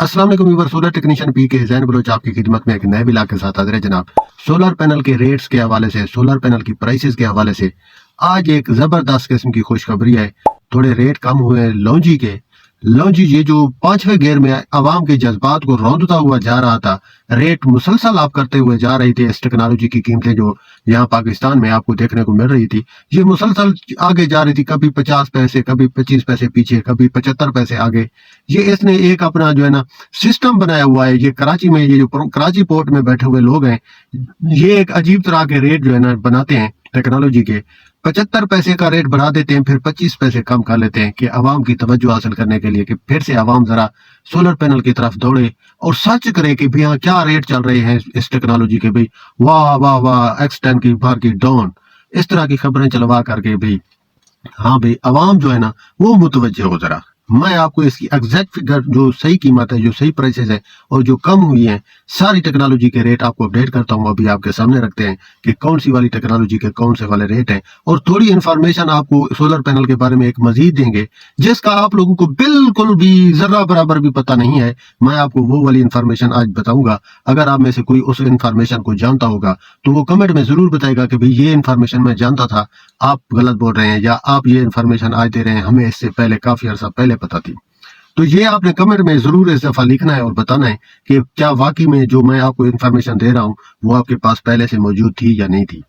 अस्सलाम वालेकुम viewer, solar technician P के जैन बलोच आपकी खिदमत में एक नए बिला के साथ हाजिर है जनाब। सोलर पैनल के रेट्स के हवाले से, सोलर पैनल की प्राइसेस के हवाले से आज एक जबरदस्त किस्म की खुशखबरी है। थोड़े रेट कम हुए हैं लॉन्जी के। लॉन्जी ये जो पांचवें गेयर में आवाम के जज्बात को रौंदता हुआ जा रहा था, रेट मुसलसल आप करते हुए जा रही थी। इस टेक्नोलॉजी की कीमतें जो यहाँ पाकिस्तान में आपको देखने को मिल रही थी, ये मुसलसल आगे जा रही थी। कभी 50 पैसे, कभी 25 पैसे पीछे, कभी 75 पैसे आगे। ये इसने एक अपना जो है ना सिस्टम बनाया हुआ है। ये कराची में, ये जो कराची पोर्ट में बैठे हुए लोग हैं, ये एक अजीब तरह के रेट जो है ना बनाते हैं टेक्नोलॉजी के। 75 पैसे का रेट बढ़ा देते हैं, फिर 25 पैसे कम कर लेते हैं कि अवाम की तवज्जो हासिल करने के लिए, कि फिर से अवाम जरा सोलर पैनल की तरफ दौड़े और सर्च करे कि भैया क्या रेट चल रहे हैं इस टेक्नोलॉजी के। भाई वाह वाह वाह, X10 की मार्केट डाउन, इस तरह की खबरें चलवा करके भाई हाँ भाई अवाम जो है ना वो मुतवज्जे हो जरा। मैं आपको इसकी एग्जैक्ट फिगर, जो सही कीमत है, जो सही प्राइसेस है और जो कम हुई है, सारी टेक्नोलॉजी के रेट आपको अपडेट करता हूँ। अभी आपके सामने रखते हैं कि कौन सी वाली टेक्नोलॉजी के कौन से वाले रेट हैं, और थोड़ी इन्फॉर्मेशन आपको सोलर पैनल के बारे में एक मजीद देंगे जिसका आप लोगों को बिल्कुल भी जरा बराबर भी पता नहीं है। मैं आपको वो वाली इन्फॉर्मेशन आज बताऊंगा। अगर आप में से कोई उस इन्फॉर्मेशन को जानता होगा तो वो कमेंट में जरूर बताएगा कि भाई ये इन्फॉर्मेशन मैं जानता था, आप गलत बोल रहे हैं, या आप ये इन्फॉर्मेशन आज दे रहे हैं, हमें इससे पहले काफी अर्सा पहले पता थी। तो ये आपने कमेंट में जरूर इस दफा लिखना है और बताना है कि क्या वाकई में जो मैं आपको इन्फॉर्मेशन दे रहा हूँ वो आपके पास पहले से मौजूद थी या नहीं थी।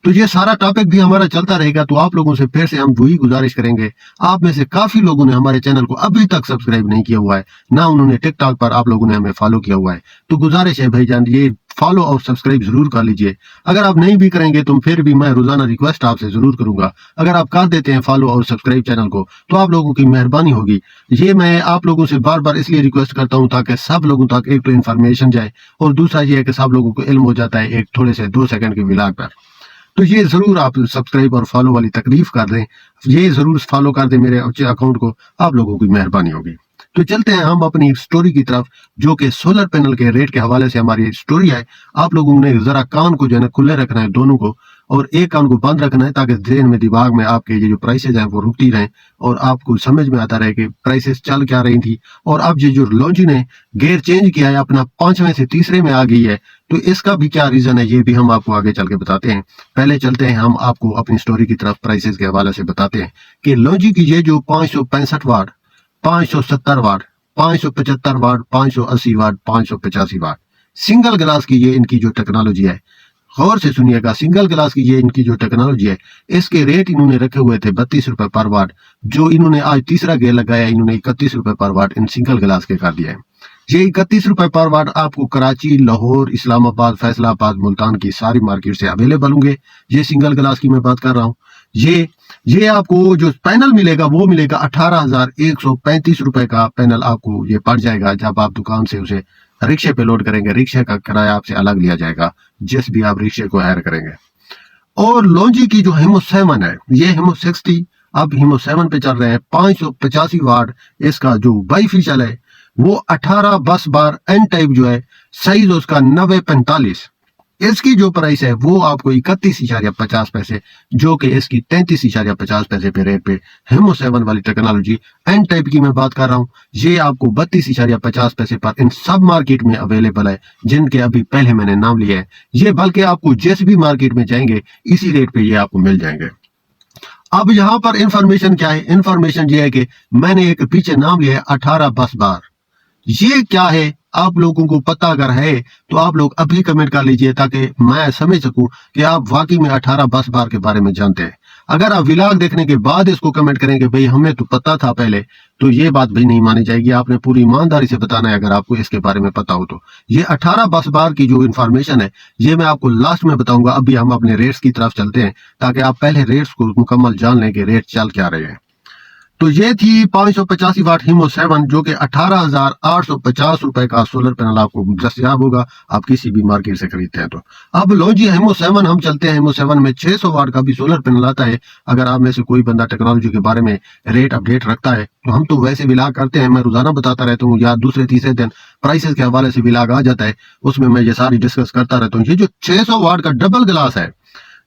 तो ये सारा टॉपिक भी हमारा चलता रहेगा। तो आप लोगों से फिर से हम वही गुजारिश करेंगे, आप में से काफी लोगों ने हमारे चैनल को अभी तक सब्सक्राइब नहीं किया हुआ है, ना उन्होंने टिकटॉक पर आप लोगों ने हमें फॉलो किया हुआ है, तो गुजारिश है भाईजान ये फॉलो और सब्सक्राइब जरूर कर लीजिए। अगर आप नहीं भी करेंगे तो फिर भी मैं रोजाना रिक्वेस्ट आपसे जरूर करूंगा। अगर आप कर देते हैं फॉलो और सब्सक्राइब चैनल को तो आप लोगों की मेहरबानी होगी। ये मैं आप लोगों से बार बार इसलिए रिक्वेस्ट करता हूं ताकि सब लोगों तक एक तो इन्फॉर्मेशन जाए, और दूसरा ये है कि सब लोगों को इल्म हो जाता है एक थोड़े से 2 सेकंड के व्लॉग पर। तो ये जरूर आप सब्सक्राइब और फॉलो वाली तकलीफ कर दें, ये जरूर फॉलो कर दें मेरे अकाउंट को, आप लोगों की मेहरबानी होगी। तो चलते हैं हम अपनी स्टोरी की तरफ, जो कि सोलर पैनल के रेट के हवाले से हमारी स्टोरी है। आप लोगों ने जरा कान को जो है ना खुले रखना है दोनों को, और एक कान को बंद रखना है ताकि ज़हन में, दिमाग में आपके ये जो प्राइसेस हैं वो रुकती रहें और आपको समझ में आता रहे कि प्राइसेस चल क्या रही थी। और अब ये जो लॉन्जी ने गेयर चेंज किया है, अपना 5वें से तीसरे में आ गई है, तो इसका भी क्या रीजन है ये भी हम आपको आगे चल के बताते हैं। पहले चलते हैं हम आपको अपनी स्टोरी की तरफ, प्राइसेस के हवाले से बताते हैं कि लॉन्जी की ये जो 565 वाट, 570 वाट, 575 वाट, 580 वाट, 585 वाट सिंगल ग्लास की ये इनकी जो टेक्नोलॉजी है, गौर से सुनिएगा, सिंगल ग्लास की ये इनकी जो टेक्नोलॉजी है, इसके रेट इन्होंने रखे हुए थे 32 रुपए पर वाट। जो इन्होंने आज तीसरा गेयर लगाया, इन्होंने 31 रुपए पर वाट इन सिंगल ग्लास के कर दिया है। ये 31 रुपए पर वाट आपको कराची, लाहौर, इस्लामाबाद, फैसलाबाद, मुल्तान की सारी मार्केट से अवेलेबल होंगे। ये सिंगल ग्लास की मैं बात कर रहा हूँ। ये आपको जो पैनल मिलेगा वो मिलेगा 18,135 रुपए का पैनल आपको ये पड़ जाएगा जब आप दुकान से उसे रिक्शे पे लोड करेंगे। रिक्शे का किराया आपसे अलग लिया जाएगा जिस भी आप रिक्शे को हायर करेंगे। और लॉन्जी की जो हिमो 7 है, ये हिमो 60 अब हिमो 7 पे चल रहे हैं। 585 वाट इसका जो बाईफिशियल है वो 18 बस बार एन टाइप जो है, साइज उसका 9045। इसकी जो प्राइस है वो आपको 31.50 पैसे, जो कि इसकी 33.50 पैसे पे रेट पे हिमो 7 वाली टेक्नोलॉजी एन टाइप की मैं बात कर रहा हूँ, ये आपको 32.50 पैसे पर इन सब मार्केट में अवेलेबल है, जिनके अभी पहले मैंने नाम लिया है। ये बल्कि आपको जिस भी मार्केट में जाएंगे इसी रेट पे ये आपको मिल जाएंगे। अब यहाँ पर इंफॉर्मेशन क्या है? इंफॉर्मेशन ये है कि मैंने एक पीछे नाम लिया है 18 बस बार। ये क्या है आप लोगों को पता अगर है तो आप लोग अभी कमेंट कर लीजिए ताकि मैं समझ सकूं कि आप वाकई में 18 बस बार के बारे में जानते हैं। अगर आप व्लॉग देखने के बाद इसको कमेंट करेंगे भाई हमें तो पता था पहले, तो ये बात भी नहीं मानी जाएगी। आपने पूरी ईमानदारी से बताना है अगर आपको इसके बारे में पता हो तो। ये 18 बस बार की जो इन्फॉर्मेशन है ये मैं आपको लास्ट में बताऊंगा। अभी हम अपने रेट्स की तरफ चलते हैं ताकि आप पहले रेट्स को मुकम्मल जान लें कि रेट चल क्या रहे हैं। तो ये थी 585 वाट हिमो 7, जो कि 18,850 रुपए का सोलर पैनल आपको दस्तयाब होगा, आप किसी भी मार्केट से खरीदते हैं तो। अब लॉन्जी हिमो 7 हम चलते हैं। हिमो 7 में 600 वाट का भी सोलर पैनल आता है। अगर आप में से कोई बंदा टेक्नोलॉजी के बारे में रेट अपडेट रखता है तो हम तो वैसे व्लॉग करते हैं, मैं रोजाना बताता रहता हूँ, या दूसरे तीसरे दिन प्राइसेस के हवाले से व्लॉग आ जाता है, उसमें मैं ये सारी डिस्कस करता रहता हूँ। ये जो 600 वाट का डबल ग्लास है,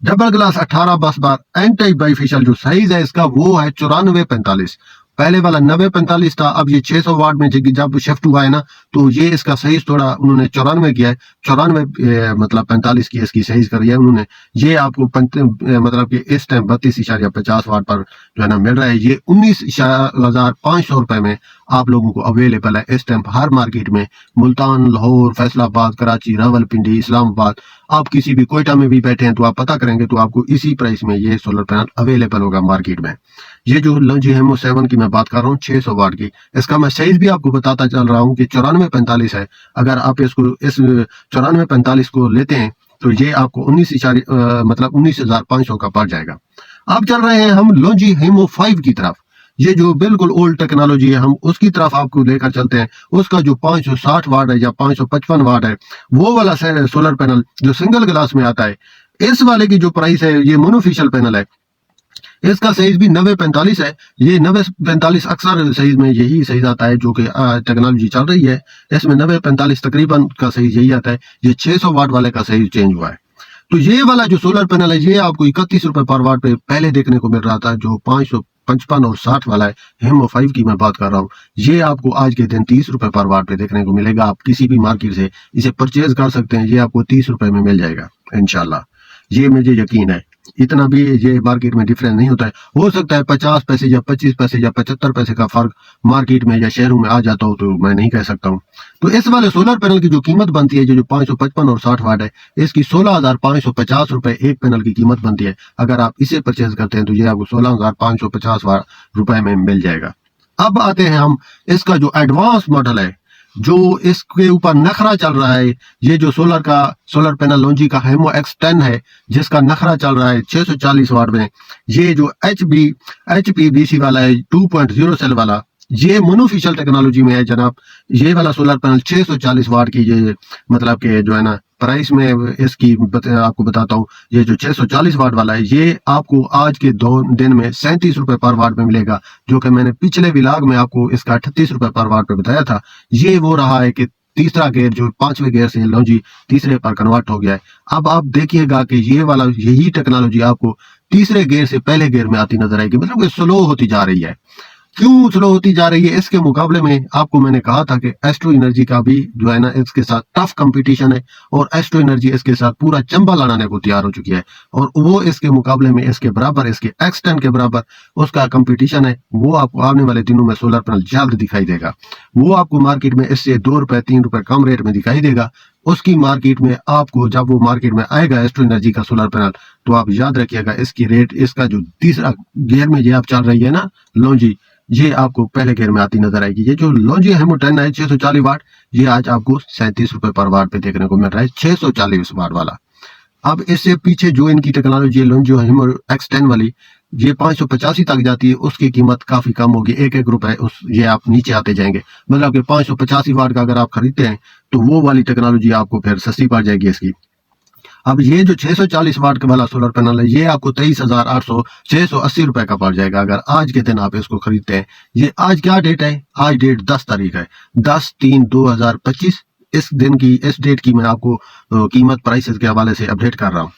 डबल ग्लास 18 बस बार एन टाइप बाईफिशियल, जो साइज है इसका वो है 9445। पहले वाला 9045 था, अब ये 600 वाट में जब शिफ्ट हुआ है ना, तो ये इसका साइज थोड़ा उन्होंने 94 किया है, 94 मतलब 45 की इसकी साइज करी है उन्होंने। ये आपको मतलब कि इस टाइम 32.50 वाट पर जो है ना मिल रहा है। ये 19,500 रुपए में आप लोगों को अवेलेबल है इस टाइम हर मार्केट में। मुल्तान, लाहौर, फैसलाबाद, कराची, रावलपिंडी, इस्लामाबाद, आप किसी भी कोयटा में भी बैठे हैं तो आप पता करेंगे तो आपको इसी प्राइस में ये सोलर पैनल अवेलेबल होगा मार्केट में। ये जो लॉन्जी हेमो 7 की मैं बात कर रहा हूँ 600 वाट की, इसका मैं साइज भी आपको बताता चल रहा हूँ कि 9445 है। अगर आप इस 9445 को लेते हैं तो ये आपको 19,500 का पड़ जाएगा। अब चल रहे हैं हम लॉन्जी हेमो 5 की तरफ। ये जो बिल्कुल ओल्ड टेक्नोलॉजी है, हम उसकी तरफ आपको लेकर चलते हैं। उसका जो 560 वाट है या 555 वाट है, वो वाला सोलर पैनल जो सिंगल ग्लास में आता है, इस वाले की जो प्राइस है, ये मोनोफिशियल पैनल है, इसका साइज भी 9045 है। ये 9045 अक्सर साइज में यही साइज आता है जो कि टेक्नोलॉजी चल रही है, इसमें 9045 तकरीबन का साइज यही आता है। ये 600 वाट वाले का साइज चेंज हुआ है। तो ये वाला जो सोलर पैनल है, ये आपको 31 रुपए पर वाट पे पहले देखने को मिल रहा था। जो 555 और 60 वाला है, हेमो 5 की मैं बात कर रहा हूँ, ये आपको आज के दिन 30 रुपए पर वाट पे देखने को मिलेगा। आप किसी भी मार्केट से इसे परचेज कर सकते हैं, ये आपको 30 रुपए में मिल जाएगा इंशाल्लाह। ये मुझे यकीन है, इतना भी ये मार्केट में डिफरेंस नहीं होता है। हो सकता है 50 पैसे या 25 पैसे या 75 पैसे का फर्क मार्केट में या शहरों में आ जाता हो, तो मैं नहीं कह सकता हूँ। तो इस वाले सोलर पैनल की जो कीमत बनती है, जो 555 और 60 वाट है, इसकी 16,550 रुपए एक पैनल की कीमत बनती है। अगर आप इसे परचेज करते हैं तो ये आपको 16,550 रुपए में मिल जाएगा। अब आते हैं हम इसका जो एडवांस मॉडल है, जो इसके ऊपर नखरा चल रहा है, ये जो सोलर पैनल लॉन्जी का हेमो X10 है, जिसका नखरा चल रहा है 640 वाट में। ये जो HPBC वाला है 2.0 सेल वाला, ये मोनोफिशियल टेक्नोलॉजी में है जनाब। ये वाला सोलर पैनल 640 वाट की, ये मतलब कि जो है ना प्राइस में इसकी आपको बताता हूँ। ये जो 640 वाट वाला है, ये आपको आज के दिन में 37 रुपए पर वाट में मिलेगा, जो कि मैंने पिछले विलाग में आपको इसका 38 रुपए पर वाट पे बताया था। ये वो रहा है कि तीसरा गेयर जो 5वें गेयर से लॉन्जी तीसरे पर कन्वर्ट हो गया है। अब आप देखिएगा कि ये वाला यही टेक्नोलॉजी आपको तीसरे गेयर से पहले गेयर में आती नजर आएगी, मतलब कि स्लो होती जा रही है। क्यों स्लो होती जा रही है? इसके मुकाबले में आपको मैंने कहा था कि एस्ट्रो एनर्जी का भी जो है ना इसके साथ टफ कंपटीशन है, और एस्ट्रो एनर्जी इसके साथ पूरा चंबा लड़ाने को तैयार हो चुकी है, और वो इसके मुकाबले में इसके बराबर, इसके X10 के बराबर उसका कंपटीशन है। वो आपको आने वाले दिनों में सोलर पैनल जल्द दिखाई देगा। वो आपको मार्केट में इससे 2 रुपए 3 रुपए कम रेट में दिखाई देगा। उसकी मार्केट में आपको, जब वो मार्केट में आएगा एस्ट्रो एनर्जी का सोलर पैनल, तो आप याद रखिएगा इसकी रेट, इसका जो तीसरा गियर में ये आप चल रही है ना लॉन्जी, ये आपको पहले गेयर में आती नजर आएगी। ये जो लॉन्जी हेमो 10 है 640 वाट, ये आज आपको 37 रुपए पर वाट पे देखने को मिल रहा है, 640 वाट वाला। अब इससे पीछे जो इनकी टेक्नोलॉजी है लॉन्जी हेमो X10 वाली, ये 585 तक जाती है। उसकी कीमत काफी कम होगी, 1-1 रुपए ये आप नीचे आते जाएंगे। मतलब कि 585 वाट का अगर आप खरीदते हैं तो वो वाली टेक्नोलॉजी आपको फिर सस्ती पड़ जाएगी इसकी। अब ये जो 640 वाट का वाला सोलर पैनल है, ये आपको 23,680 रुपए का पड़ जाएगा अगर आज के दिन आप इसको खरीदते हैं। ये आज क्या डेट है? आज डेट 10 तारीख है, 10/3/2025। इस दिन की, इस डेट की मैं आपको कीमत प्राइसेस के हवाले से अपडेट कर रहा हूँ।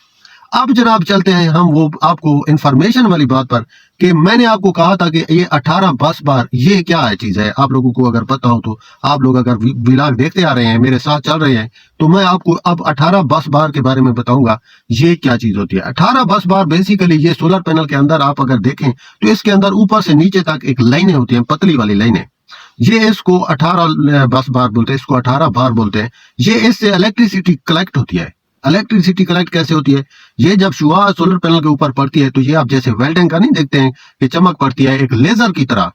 अब जनाब चलते हैं हम वो आपको इंफॉर्मेशन वाली बात पर, कि मैंने आपको कहा था कि ये 18 बस बार ये क्या है चीज है। आप लोगों को अगर पता हो तो, आप लोग अगर विलाग देखते आ रहे हैं, मेरे साथ चल रहे हैं, तो मैं आपको अब 18 बस बार के बारे में बताऊंगा ये क्या चीज होती है। 18 बस बार बेसिकली ये सोलर पैनल के अंदर आप अगर देखें तो इसके अंदर ऊपर से नीचे तक एक लाइनें होती हैं, पतली वाली लाइनें। ये इसको 18 बस बार बोलते हैं, इसको 18 बार बोलते हैं। ये इससे इलेक्ट्रिसिटी कलेक्ट होती है। इलेक्ट्रिसिटी कलेक्ट कैसे होती है? ये जब शुआ सोलर पैनल के ऊपर पड़ती है, तो ये आप जैसे वेल्डिंग का नहीं देखते हैं कि चमक पड़ती है एक लेजर की तरह,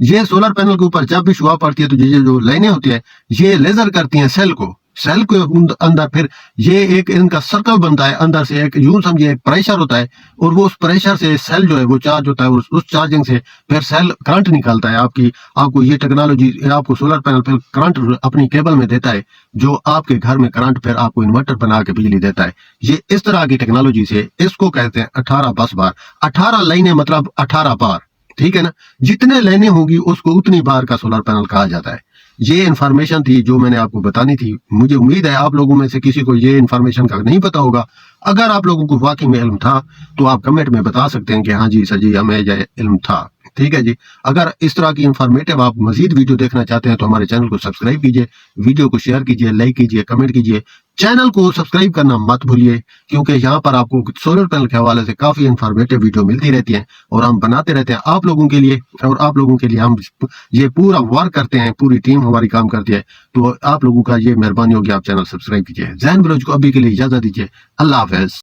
ये सोलर पैनल के ऊपर जब भी शुआ पड़ती है तो ये जो लाइनें होती है, ये लेजर करती हैं सेल को। सेल के अंदर फिर ये एक इनका सर्कल बनता है, अंदर से एक यूं समझिए एक प्रेशर होता है, और वो उस प्रेशर से सेल जो है वो चार्ज होता है, उस चार्जिंग से फिर सेल करंट निकालता है। आपको ये टेक्नोलॉजी, आपको सोलर पैनल फिर करंट अपनी केबल में देता है, जो आपके घर में करंट फिर आपको इन्वर्टर बना के बिजली देता है। ये इस तरह की टेक्नोलॉजी से, इसको कहते हैं 18 बस बार। 18 लाइनें मतलब 18 बार, ठीक है ना? जितने लाइनें होंगी उसको उतनी बार का सोलर पैनल कहा जाता है। ये इन्फॉर्मेशन थी जो मैंने आपको बतानी थी। मुझे उम्मीद है आप लोगों में से किसी को ये इन्फॉर्मेशन का नहीं पता होगा। अगर आप लोगों को वाकई में इल्म था तो आप कमेंट में बता सकते हैं कि हाँ जी सर जी, हमें ये इल्म था। ठीक है जी। अगर इस तरह की इंफॉर्मेटिव आप मजीद वीडियो देखना चाहते हैं तो हमारे चैनल को सब्सक्राइब कीजिए, वीडियो को शेयर कीजिए, लाइक कीजिए, कमेंट कीजिए। चैनल को सब्सक्राइब करना मत भूलिए, क्योंकि यहाँ पर आपको सोलर पैनल के हवाले से काफी इंफॉर्मेटिव वीडियो मिलती रहती है और हम बनाते रहते हैं आप लोगों के लिए, और आप लोगों के लिए हम ये पूरा वर्क करते हैं, पूरी टीम हमारी काम करती है। तो आप लोगों का ये मेहरबानी होगी, आप चैनल सब्सक्राइब कीजिए। जैन बलोच को अभी के लिए इजाजत दीजिए। अल्लाह हाफिज।